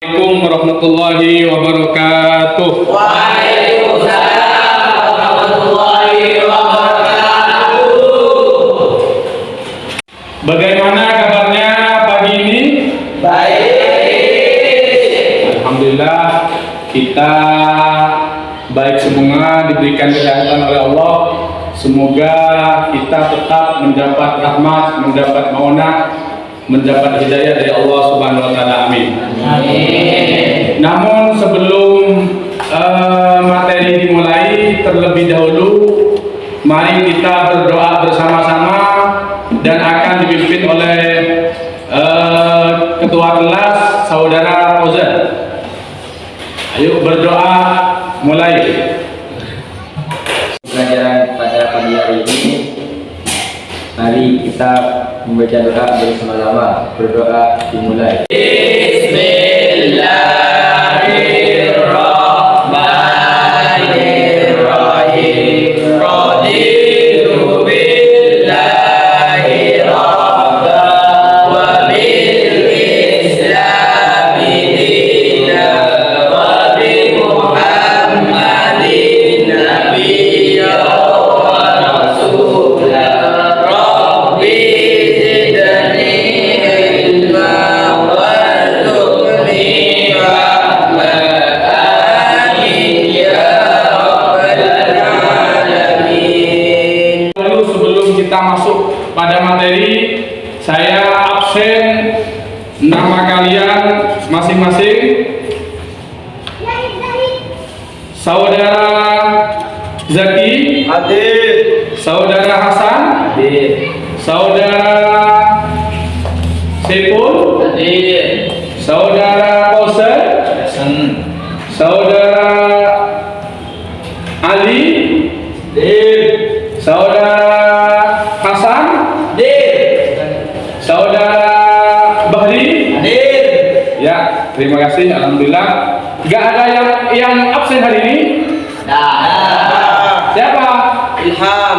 Assalamualaikum warahmatullahi wabarakatuh. Waalaikumsalam warahmatullahi wabarakatuh. Bagaimana kabarnya pagi ini? Baik. Alhamdulillah kita baik, semua diberikan kesehatan oleh Allah. Semoga kita tetap mendapat rahmat, mendapat maunah, mendapat hidayah dari Allah Subhanahu wa taala. Amin. Amin. Namun sebelum materi dimulai, terlebih dahulu mari kita berdoa bersama-sama dan akan dipimpin oleh ketua kelas Saudara Fauzan. Ayo berdoa, mulai. Pelajaran pada pagi hari ini, mari kita membaca doa bersama-sama. Berdoa dimulai. Bismillahirrahmanirrahim. Raditu billahi rabban wa bil islami dinan wa bi Muhammadin nabiyyan wa rasulan. Rabbi zidni ilman warzuqni rahmatan. Amin ya rabbal alamin. Lalu sebelum kita masuk pada materi, saya absen nama kalian masing-masing. Saudara Zaki, Hadir. Saudara Hasan, Hadir. Saudara Sepul, Hadir. Saudara Kauser, Saudara Ali, Saudara Hasan, Saudara Bahri. Hadir. Ya, terima kasih. Alhamdulillah. Gak ada yang absen hari ini. Siapa? Ilham.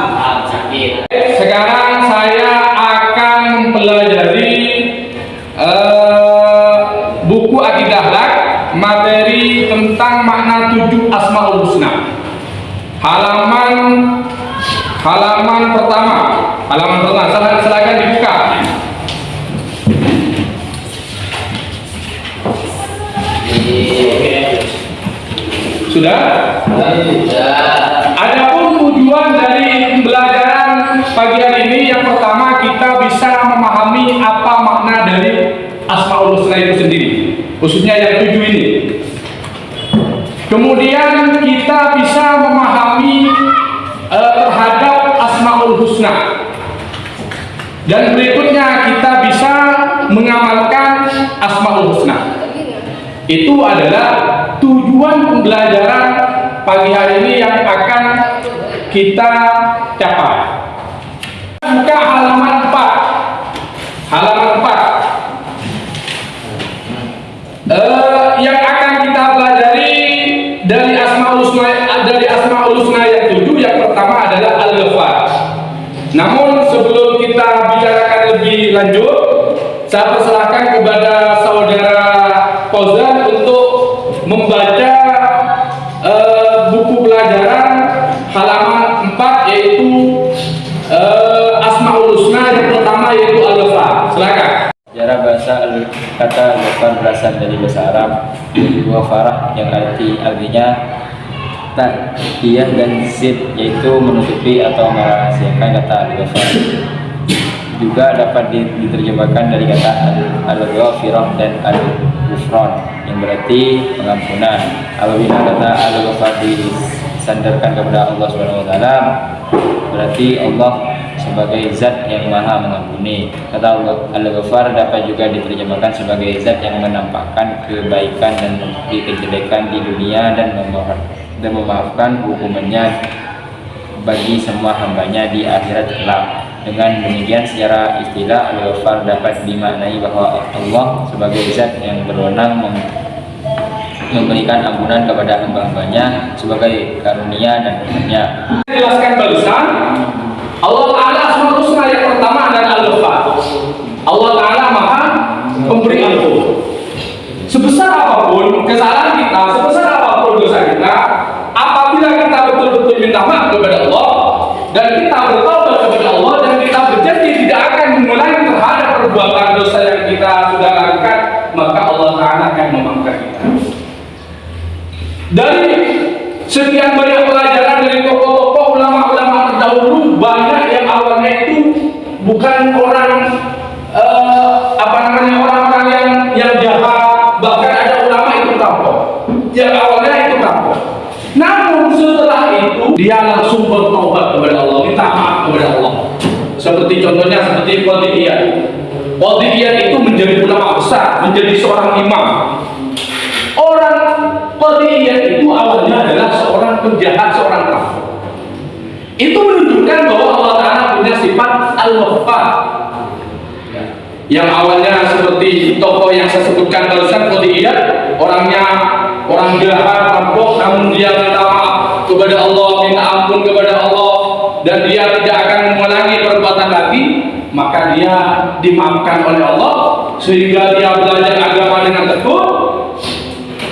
Sekarang saya akan pelajari buku Aqidah Akhlak, materi tentang makna 7 Asmaul Husna. Halaman pertama. Silakan dibuka. Sudah? Adapun tujuan dari pembelajaran pagi hari ini, yang pertama kita bisa memahami apa makna dari Asmaul Husna itu sendiri, khususnya yang 7 ini. Kemudian kita bisa memahami terhadap Asmaul Husna, dan berikutnya kita bisa mengamalkan Asmaul Husna. Itu adalah tujuan pembelajaran pagi hari ini yang akan kita capai. Buka halaman 4. Yang akan kita pelajari dari Asmaul Husna yang 7, yang pertama adalah Al-Ghaffar. Namun sebelum kita bicarakan lebih lanjut, saya persilahkan kepada Saudara Fauzan untuk membaca buku pelajaran halaman 4, yaitu Asmaul Husna yang pertama, yaitu Al-Ghaffar. Silakan. Sejarah bahasa kata Al-Ghaffar berasal dari bahasa Arab Ghafarah, yang artinya taqiyah dan zid, yaitu menutupi atau merahasiakan kata Al-Ghaffar. Juga dapat diterjemahkan dari kata Al-Ghafirah dan Al-Ghufran, yang berarti pengampunan. Apabila kata Al-Ghaffar disandarkan kepada Allah Subhanahu wa taala, berarti Allah sebagai zat yang maha mengampuni. Kata Al-Ghaffar dapat juga diterjemahkan sebagai zat yang menampakkan kebaikan dan kejelekan di dunia dan memaafkan hukumannya bagi semua hambanya di akhirat kelak. Dengan demikian, secara istilah Al-Ghaffar dapat dimaknai bahwa Allah sebagai zat yang berwenang memberikan ampunan kepada hamba-hambanya sebagai karunia dan rahmatnya. Jelaskan barusan, Allah Ta'ala Asmaul Husna yang pertama adalah Al-Ghaffar. Allah Ta'ala maha pemberi ampun. Sebesar apapun apapun kesalahan kita, sebesar apapun dosa kita, apabila kita betul-betul minta maaf kepada Allah dan kita bertobat kepada Allah dan kita berjanji tidak akan mengulangi terhadap perbuatan dosa yang kita sudah lakukan, maka Allah Ta'ala akan memaafkan kita. Dari sekian banyak pelajaran dari tokoh-tokoh ulama-ulama terdahulu, banyak yang awalnya itu bukan orang orang-orang yang jahat, bahkan ada ulama itu perampok. Yang awalnya itu perampok. Namun setelah itu dia langsung bertobat kepada Allah, minta maaf kepada Allah. Seperti contohnya seperti Qadiyah. Qadiyah itu menjadi ulama besar, menjadi seorang imam. Orang Qadiyah itu awalnya adalah seorang penjahat, seorang perampok. Itu menunjukkan bahwa Allah Ta'ala punya sifat Al-Ghaffar. Yang awalnya seperti tokoh yang saya sebutkan barusan, Qadiyah, orangnya orang jahat, perampok, namun dia minta maaf kepada Allah, minta ampun kepada Allah, dan dia tidak akan mengulangi perbuatan lagi, maka dia dimaafkan oleh Allah, sehingga dia belajar agama dengan tekun,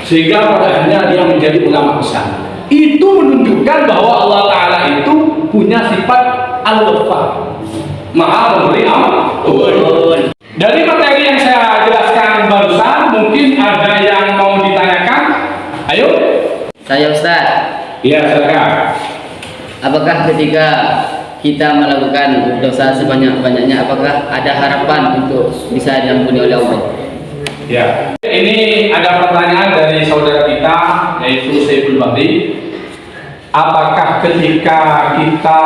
sehingga pada akhirnya dia menjadi ulama besar. Itu menunjukkan bahwa Allah Ta'ala itu punya sifat Al-Ghaffar, Maha memberi ampun. Dari materi yang saya jelaskan barusan, mungkin ada yang mau ditanyakan? Ayo. Saya Ustaz. Iya, silakan. Apakah ketika kita melakukan dosa sebanyak-banyaknya, apakah ada harapan untuk bisa diampuni oleh Allah? Ya. Ini ada pertanyaan dari saudara kita, yaitu Saiful Bahri. Apakah ketika kita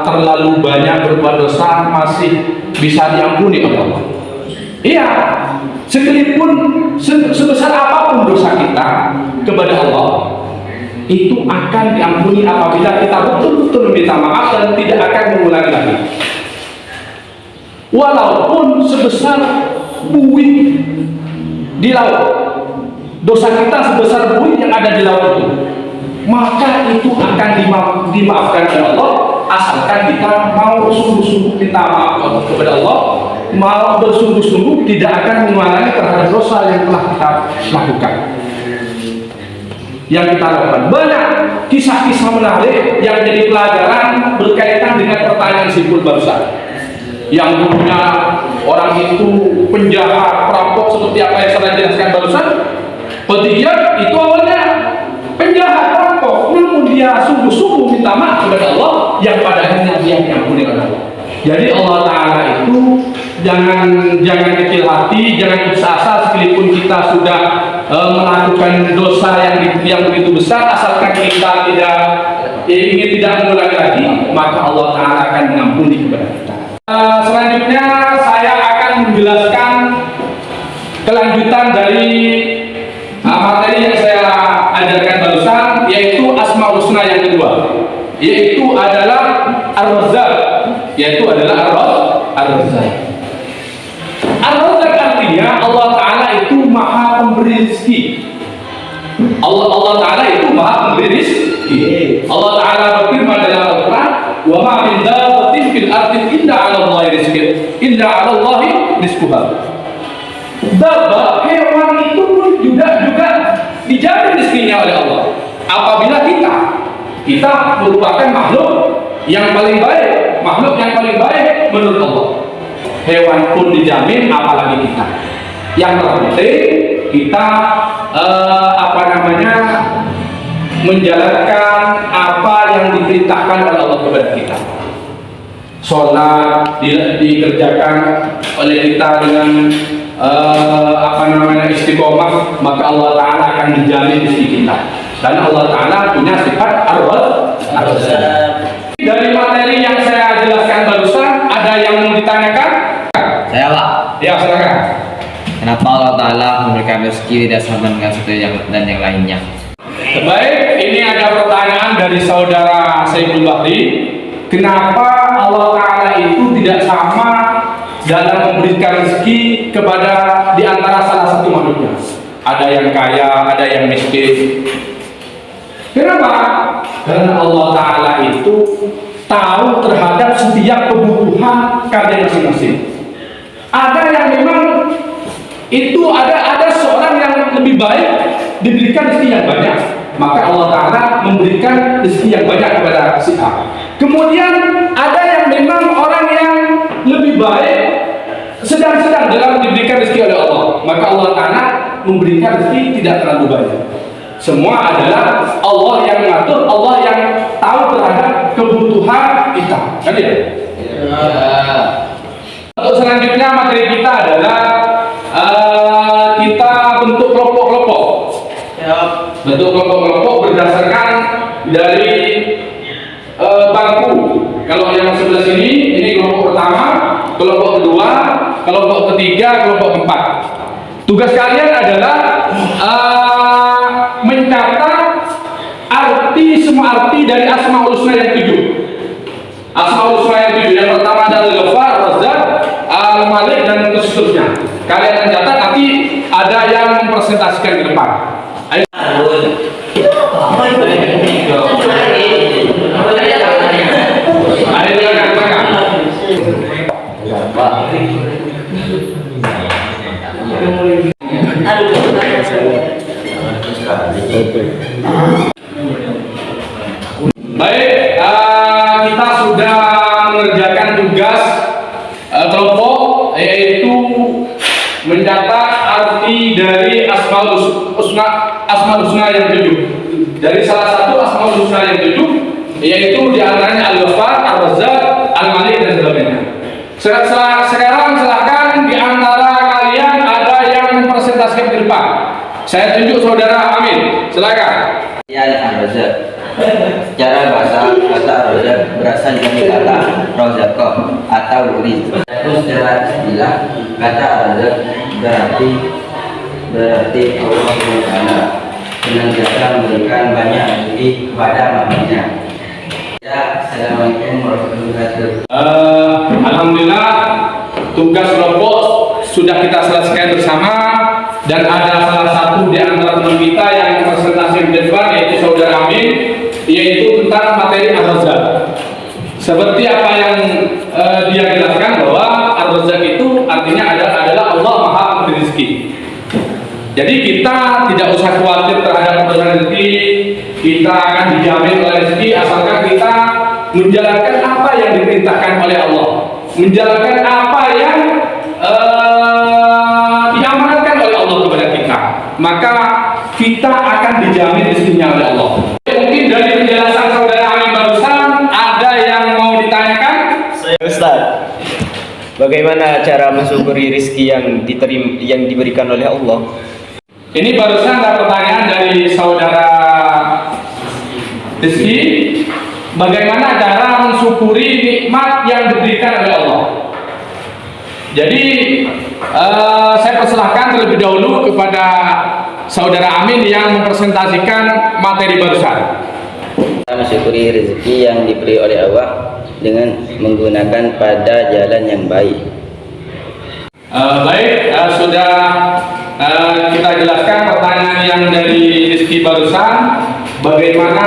terlalu banyak berbuat dosa masih bisa diampuni oleh Allah? Iya, sekalipun sebesar apapun dosa kita kepada Allah, itu akan diampuni apabila kita betul-betul meminta maaf dan tidak akan mengulangi lagi. Walaupun sebesar buih di laut, dosa kita sebesar buih yang ada di laut itu, maka itu akan dimaafkan oleh Allah, asalkan kita mau sungguh-sungguh minta maaf kepada Allah, mau bersungguh-sungguh tidak akan mengulangi terhadap dosa yang telah kita lakukan, yang kita lakukan. Banyak kisah-kisah menarik yang jadi pelajaran berkaitan dengan pertanyaan Saiful barusan. Yang dulunya orang itu penjahat, perampok seperti apa yang saya jelaskan barusan. Qadiyah itu awalnya penjahat, perampok, namun dia sungguh-sungguh minta maaf kepada Allah, yang pada akhirnya dia diampuni oleh Allah. Jadi Allah Ta'ala itu jangan kecil hati, jangan putus asa sekalipun kita sudah melakukan dosa yang begitu besar, asalkan kita ingin tidak mengulangi lagi, maka Allah Ta'ala akan mengampuni kepada kita. Selanjutnya saya akan menjelaskan kelanjutan dari materi yang saya ajarkan barusan, yaitu Asmaul Husna yang kedua, yaitu adalah Ar-Razzaq, Ar-Razzaq. Ar-Razzaq artinya Allah Ta'ala itu maha pemberi rezeki. Allah Ta'ala itu maha pemberi rezeki. Allah Ta'ala berfirman dalam Al-Quran, wa ma min dabbatin fil ardi illa 'ala Allahi rizquha, illa 'ala Allahi rizquha. Dabbah, hewan itu pun juga dijamin rezekinya oleh Allah. Apabila kita merupakan makhluk yang paling baik, menurut Allah. Hewan pun dijamin, apalagi kita. Yang terpenting kita menjalankan apa yang diperintahkan oleh Allah kepada kita. Sholat dikerjakan oleh kita dengan istiqomah, maka Allah Ta'ala akan menjamin rezeki kita. Dan Allah Ta'ala punya sifat Ar-Razzaq. Dari materi yang saya jelaskan barusan, ada yang mau ditanyakan? Saya Pak. Ya, silakan. Kenapa Allah Ta'ala memberikan rezeki tidak sama dengan satu dan yang lainnya? Baik, ini ada pertanyaan dari saudara Saiful Bahri. Kenapa Allah Ta'ala itu tidak sama dalam memberikan rezeki kepada di antara salah satu makhluknya? Ada yang kaya, ada yang miskin. Kenapa? Karena Allah Ta'ala itu tahu terhadap setiap kebutuhan kalian masing-masing. Ada yang memang itu ada seorang yang lebih baik diberikan rezeki yang banyak, maka Allah Ta'ala memberikan rezeki yang banyak kepada si A. Kemudian ada yang memang orang yang lebih baik, sedang-sedang dalam diberikan rezeki oleh Allah, maka Allah Ta'ala memberikan rezeki tidak terlalu banyak. Semua adalah Allah yang mengatur, Allah yang tahu terhadap kebutuhan kita. Kan ya? Untuk selanjutnya materi kita adalah kita bentuk kelompok-kelompok. Bentuk kelompok-kelompok berdasarkan dari bangku. Kalau yang sebelah sini, ini kelompok pertama, kelompok kedua, kelompok ketiga, kelompok keempat. Tugas kalian adalah mencatat semua arti dari Asmaul Husna yang 7. Asmaul Husna yang 7. Yang pertama adalah Al-Ghaffar, Ar-Razzaq, Al-Malik, dan seterusnya. Kalian mencatat, nanti ada yang mempresentasikan ke depan. Ayo. Baik, kita sudah mengerjakan tugas kelompok, yaitu mencatat arti dari Asmaul Husna yang 7. Dari salah satu Asmaul Husna yang 7, yaitu diantaranya Al-Ghaffar, Ar-Razzaq, Al-Malik, dan sebagainya. Sekarang silakan di antara kalian ada yang mempresentasikan ke depan. Saya tunjuk saudara Amin, silakan. Ar-Razzaq. Secara bahasa kata Ar-Razzaq berasal dari kata Razaqah atau rizq. Secara istilah kata Ar-Razzaq berarti Allah Taala senantiasa memberikan banyak rezeki kepada makhluknya. Ya, assalamualaikum warahmatullahi wabarakatuh. Alhamdulillah, tugas kelompok sudah kita selesaikan bersama, dan ada salah satu di antara teman kita yang presentasi di depan, yaitu saudara Amin, yaitu tentang materi Ar-Razzaq. Seperti apa yang dia jelaskan, bahwa Ar-Razzaq itu artinya adalah Allah Maha Memberi rezeki. Jadi kita tidak usah khawatir terhadap urusan rezeki, kita akan dijamin oleh rezeki asalkan kita menjalankan apa yang diperintahkan oleh Allah, menjalankan apa yang diamanatkan oleh Allah kepada kita, maka kita akan dijamin rezekinya oleh Allah. Mungkin dari penjelasan saudara Amin barusan ada yang mau ditanyakan? Ustaz, bagaimana cara mensyukuri rezeki yang diberikan oleh Allah? Ini barusan ada pertanyaan dari saudara Rizki, bagaimana cara mensyukuri nikmat yang diberikan oleh Allah. Jadi saya persilahkan terlebih dahulu kepada saudara Amin yang mempresentasikan materi barusan. Kita mensyukuri rezeki yang diberi oleh Allah dengan menggunakan pada jalan yang baik. Baik, sudah kita jelaskan pertanyaan yang dari Rizki barusan, bagaimana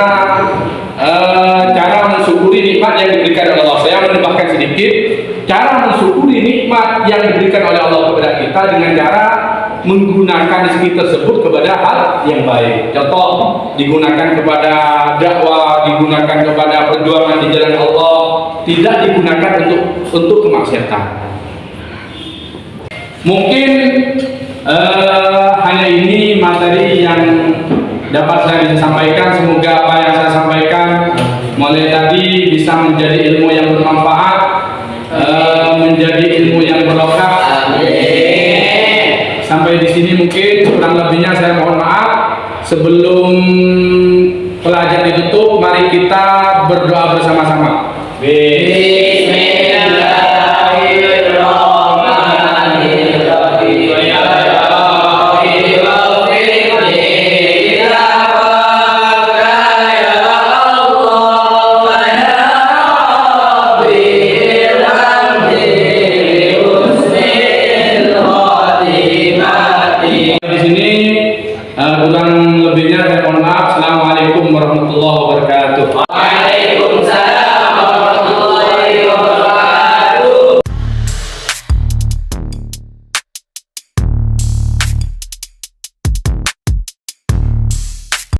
cara mensyukuri nikmat yang diberikan oleh Allah. Saya menambahkan sedikit, cara mensyukuri nikmat yang diberikan oleh Allah kepada kita dengan cara menggunakan rezeki tersebut kepada hal yang baik. Contoh, digunakan kepada dakwah, digunakan kepada perjuangan di jalan Allah, tidak digunakan untuk kemaksiatan. Mungkin hanya ini materi yang dapat saya bisa sampaikan. Semoga apa yang saya sampaikan mulai tadi bisa menjadi ilmu yang bermanfaat, menjadi ilmu yang barokah. Sampai di sini mungkin, kurang lebihnya saya mohon maaf. Sebelum pelajaran ditutup, mari kita berdoa bersama-sama. Kurang lebihnya saya mohon maaf. Assalamualaikum warahmatullahi wabarakatuh.